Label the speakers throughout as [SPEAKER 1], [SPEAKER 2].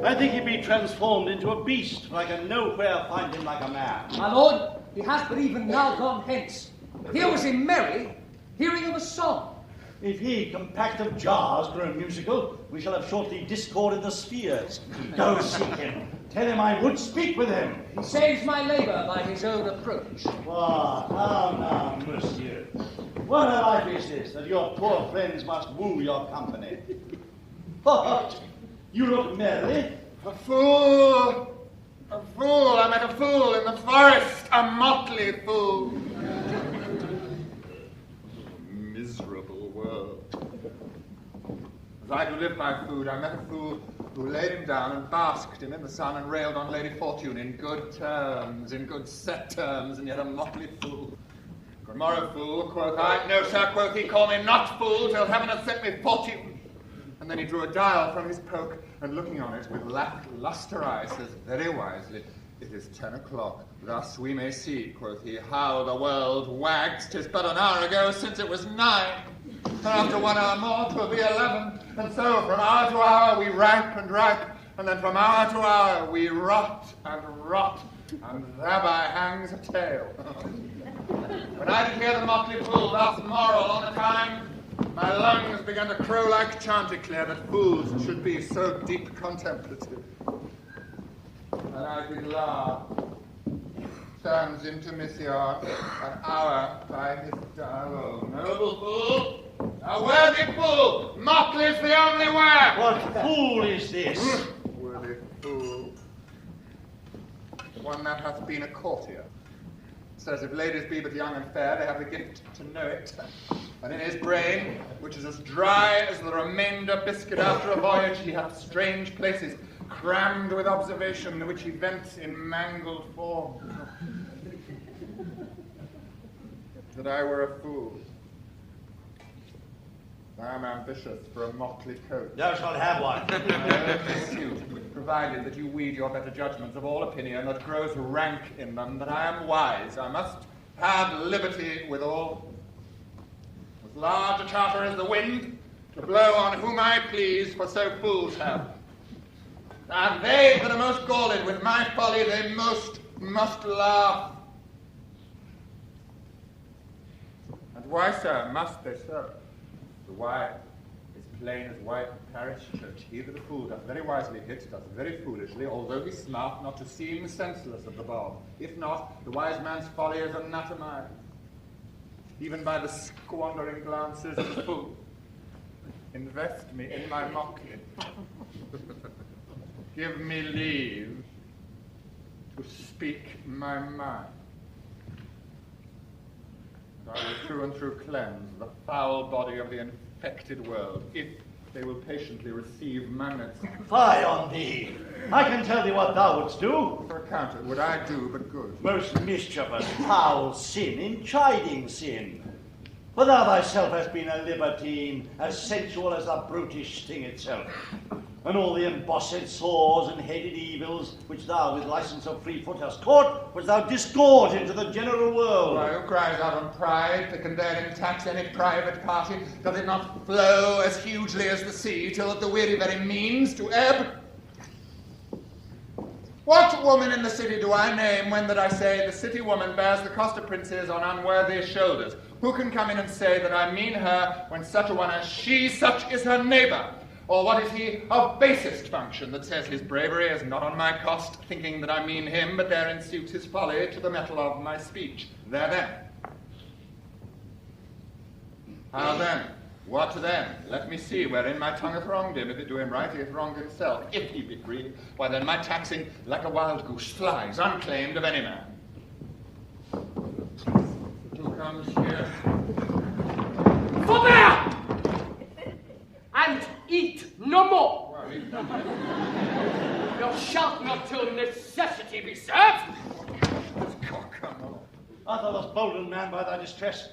[SPEAKER 1] I think he be transformed into a beast, for I can nowhere find him like a man.
[SPEAKER 2] My lord, he has but even now gone hence. Here was he merry, hearing of a song.
[SPEAKER 1] If he, compact of jars, grow musical, we shall have shortly discord in the spheres. Go seek him. Tell him I would speak with him.
[SPEAKER 2] He saves my labour by his own approach.
[SPEAKER 1] What? Now, monsieur. What a life is this, that your poor friends must woo your company? What? You look merry?
[SPEAKER 3] A fool! A fool! I met a fool in the forest! A motley fool! Miserable world. As I do live my food, I met a fool who laid him down and basked him in the sun and railed on Lady Fortune in good terms, in good set terms, and yet a motley fool. Good morrow, fool, quoth I. No, sir, quoth he, call me not fool till heaven hath sent me fortune. And then he drew a dial from his poke, and looking on it with lacklustre eyes, says very wisely, it is 10 o'clock. Thus we may see, quoth he, how the world wags. 'Tis but an hour ago since it was 9. And after 1 hour more 'twill be 11. And so from hour to hour we ripe and ripe, and then from hour to hour we rot, and thereby hangs a tale. When I did hear the motley fool thus moral on the time, my lungs began to crow like chanticleer that fools should be so deep contemplative. And I did laugh. Turns into Monsieur, an hour by his dial. Oh, noble fool, a worthy fool, motley's the only word.
[SPEAKER 1] What fool is this?
[SPEAKER 3] Worthy fool. One that hath been a courtier. Says if ladies be but young and fair, they have the gift to know it. And in his brain, which is as dry as the remainder biscuit after a voyage, he hath strange places crammed with observation, which he vents in mangled forms. That I were a fool. I am ambitious for a motley coat.
[SPEAKER 1] Thou shalt have one.
[SPEAKER 3] I only suit, provided that you weed your better judgments of all opinion that grows rank in them, that I am wise. I must have liberty withal. As large a charter as the wind, to blow on whom I please, for so fools have. And they that are most galled with my folly, they most must laugh. And why, sir, must they so? The why is plain as white parish church. He that a fool doth very wisely hit, doth very foolishly, although he smart not to seem senseless of the bob. If not, the wise man's folly is anatomized, even by the squandering glances of the fool. Invest me in my motley. Give me leave to speak my mind. I will through and through cleanse the foul body of the infected world, if they will patiently receive magnets.
[SPEAKER 1] Fie on thee! I can tell thee what thou wouldst do.
[SPEAKER 3] For a counter, would I do but good?
[SPEAKER 1] Most mischievous, foul sin in chiding sin. For thou thyself hast been a libertine, as sensual as the brutish thing itself. And all the embossed sores and headed evils, which thou with license of free foot hast caught, which thou disgorge into the general world.
[SPEAKER 3] Why, who cries out on pride, that can therein tax any private party? Doth it not flow as hugely as the sea, till at the weary very means to ebb? What woman in the city do I name, when that I say the city woman bears the cost of princes on unworthy shoulders? Who can come in and say that I mean her, when such a one as she, such is her neighbour? Or what is he of basest function, that says his bravery is not on my cost, thinking that I mean him, but therein suits his folly to the metal of my speech? There then. How then? What then? Let me see wherein my tongue hath wronged him. If it do him right, he hath wronged himself. If he be free, why then my taxing, like a wild goose, flies unclaimed of any man. Who comes here?
[SPEAKER 2] Forbear! And eat no more.
[SPEAKER 3] Well, eat not.
[SPEAKER 2] Thou shalt not till necessity be served.
[SPEAKER 3] Come on.
[SPEAKER 1] Art thou thus boldened, man, by thy distress?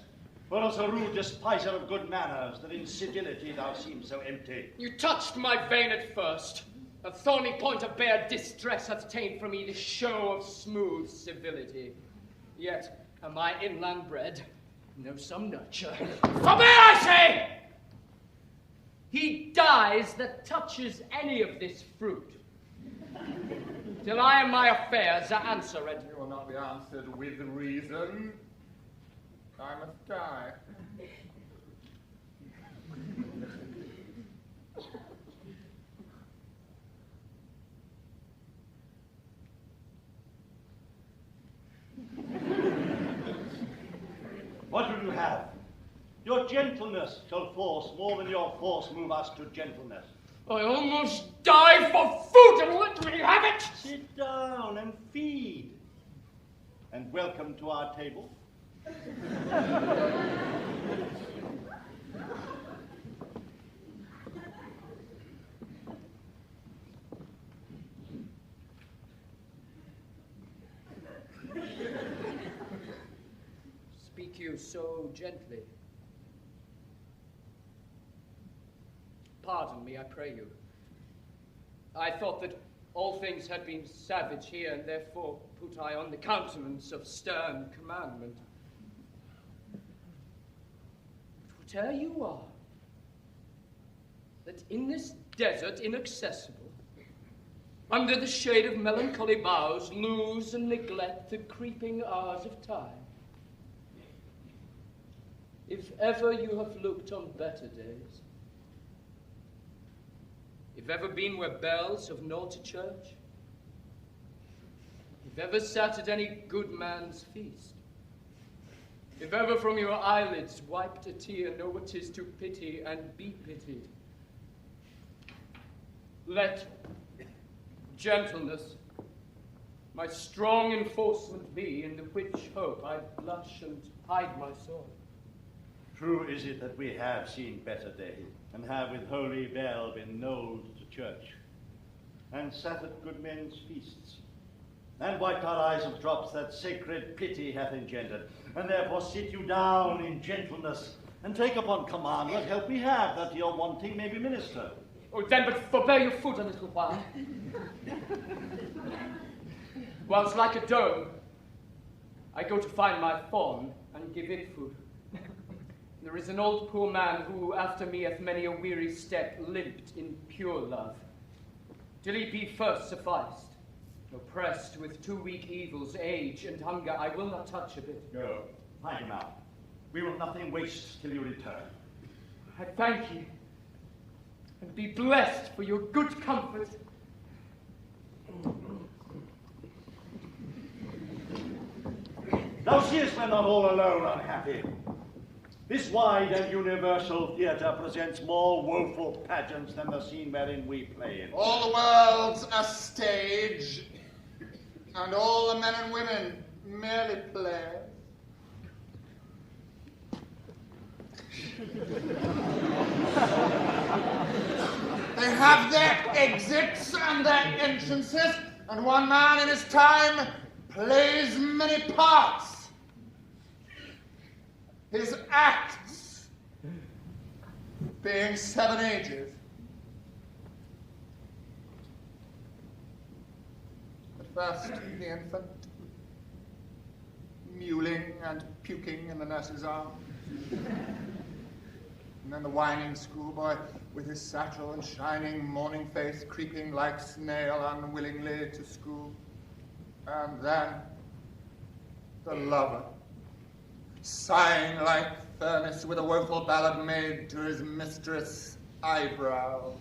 [SPEAKER 1] Or else a rude despiser of good manners, that in civility thou seemst so empty?
[SPEAKER 2] You touched my vein at first. A thorny point of bare distress hath ta'en from me the show of smooth civility. Yet am I inland bred, know some nurture. Forbear, I say! He dies that touches any of this fruit. Till I and my affairs are answered.
[SPEAKER 3] You will not be answered with reason. I must die.
[SPEAKER 1] What will you have? Your gentleness shall force more than your force move us to gentleness.
[SPEAKER 2] I almost died for food and let me have it!
[SPEAKER 1] Sit down and feed. And welcome to our table.
[SPEAKER 2] Speak you so gently. Pardon me, I pray you. I thought that all things had been savage here, and therefore put I on the countenance of stern commandment. But whate'er you are, that in this desert inaccessible, under the shade of melancholy boughs, lose and neglect the creeping hours of time. If ever you have looked on better days, if ever been where bells have naught a church, if ever sat at any good man's feast, if ever from your eyelids wiped a tear, know what 'tis to pity and be pitied. Let gentleness my strong enforcement be, in the which hope I blush and hide my soul.
[SPEAKER 1] True is it that we have seen better days, and have with holy bell been knolled to church, and sat at good men's feasts, and wiped our eyes of drops that sacred pity hath engendered, and therefore sit you down in gentleness, and take upon command what help we have, that your wanting may be ministered.
[SPEAKER 2] Oh, then but forbear your food a little while. Whilst like a dove, I go to find my fawn, and give it food. There is an old poor man who, after me, hath many a weary step limped in pure love, till he be first sufficed. Oppressed with two weak evils, age and hunger, I will not touch a bit.
[SPEAKER 1] Go, find him out. We will nothing waste till you return.
[SPEAKER 2] I thank you, and be blessed for your good comfort.
[SPEAKER 1] Thou seest we're not all alone unhappy. This wide and universal theatre presents more woeful pageants than the scene wherein we play in.
[SPEAKER 3] All the world's a stage, and all the men and women merely players. They have their exits and their entrances, and one man in his time plays many parts. His acts being 7 ages. At first, the infant, mewling and puking in the nurse's arms. And then the whining schoolboy with his satchel and shining morning face creeping like snail unwillingly to school. And then the lover, sighing like furnace with a woeful ballad made to his mistress' eyebrow.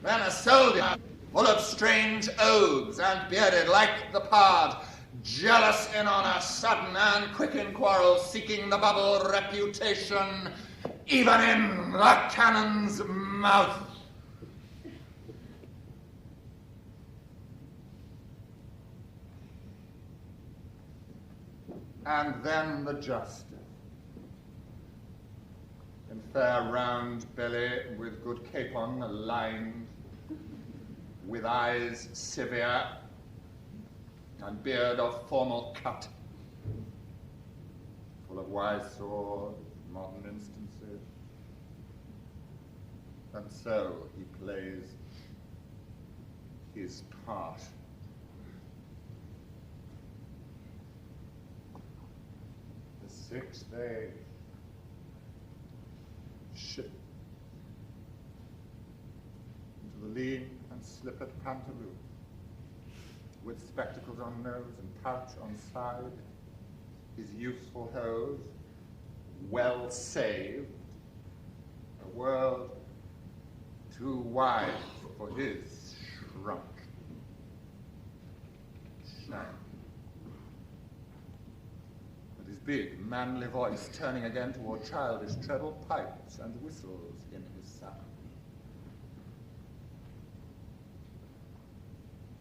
[SPEAKER 3] Then a soldier, full of strange oaths and bearded like the pard, jealous in honor, sudden and quick in quarrels, seeking the bubble reputation, even in the cannon's mouth. And then the justice, in fair round belly, with good capon aligned, with eyes severe, and beard of formal cut, full of wise saw, modern instances. And so he plays his part. The 6th age, ship into the lean and slippered pantaloon, with spectacles on nose and pouch on side, his youthful hose, well saved, a world too wide for his shrunk shank. And his big, manly voice turning again toward childish treble pipes and whistles in his sound.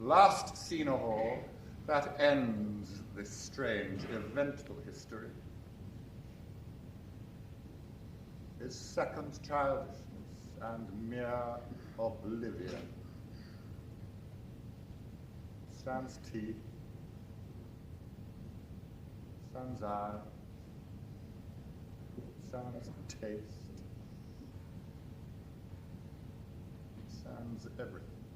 [SPEAKER 3] Last scene of all, that ends this strange, eventful history, is second childishness and mere oblivion. Sans teeth, sans eye, sans taste, sans everything.